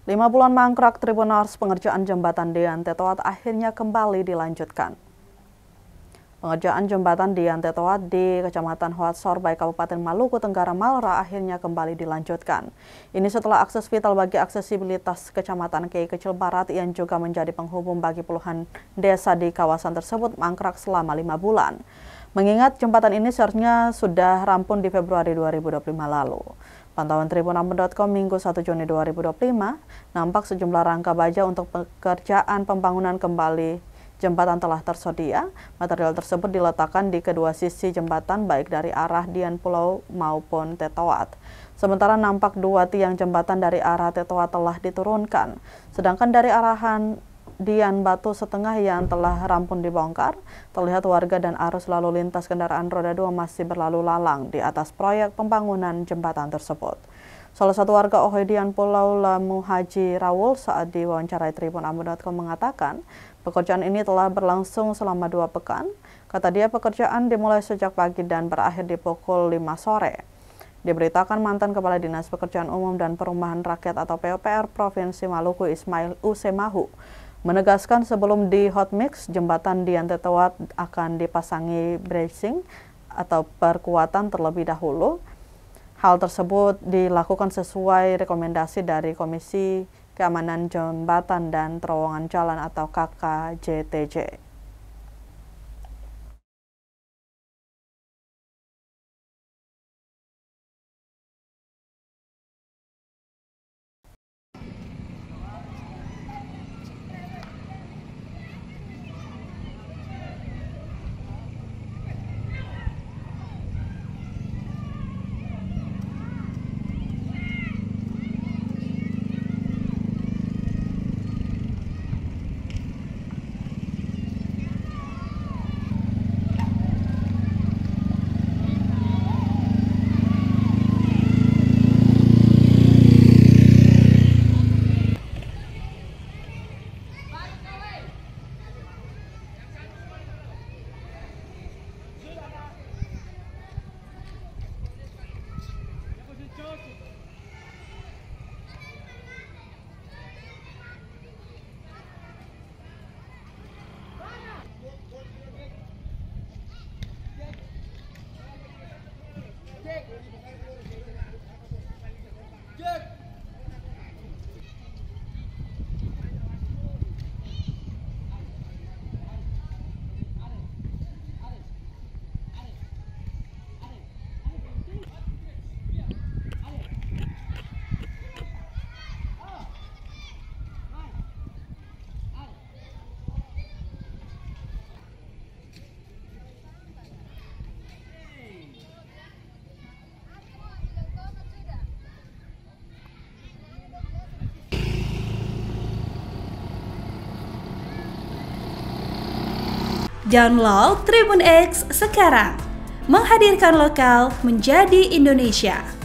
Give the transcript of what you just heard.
5 bulan mangkrak Tribunars, pengerjaan jembatan di Antetoat akhirnya kembali dilanjutkan. Pengerjaan jembatan di Antetoat di Kecamatan Hoat Sorbay, Kabupaten Maluku Tenggara Malra akhirnya kembali dilanjutkan. Ini setelah akses vital bagi aksesibilitas Kecamatan Kei Kecil Barat yang juga menjadi penghubung bagi puluhan desa di kawasan tersebut mangkrak selama 5 bulan. Mengingat jembatan ini seharusnya sudah rampung di Februari 2025 lalu. Pantauan Tribun6.com Minggu 1 Juni 2025, nampak sejumlah rangka baja untuk pekerjaan pembangunan kembali jembatan telah tersedia. Material tersebut diletakkan di kedua sisi jembatan baik dari arah Dian Pulau maupun Tetoat. Sementara nampak dua tiang jembatan dari arah Tetoat telah diturunkan. Sedangkan dari arahan Dian batu setengah yang telah rampung dibongkar, terlihat warga dan arus lalu lintas kendaraan roda 2 masih berlalu lalang di atas proyek pembangunan jembatan tersebut. Salah satu warga Ohedian Pulau Lamu Haji Rawul saat diwawancarai Tribun6.com mengatakan, pekerjaan ini telah berlangsung selama 2 pekan. Kata dia, pekerjaan dimulai sejak pagi dan berakhir di pukul 5 sore. Diberitakan mantan Kepala Dinas Pekerjaan Umum dan Perumahan Rakyat atau PUPR Provinsi Maluku Ismail Usemahu menegaskan sebelum di hotmix, jembatan di Antetoat akan dipasangi bracing atau perkuatan terlebih dahulu. Hal tersebut dilakukan sesuai rekomendasi dari Komisi Keamanan Jembatan dan Terowongan Jalan atau KKJTJ. Download Tribun X sekarang, menghadirkan lokal menjadi Indonesia.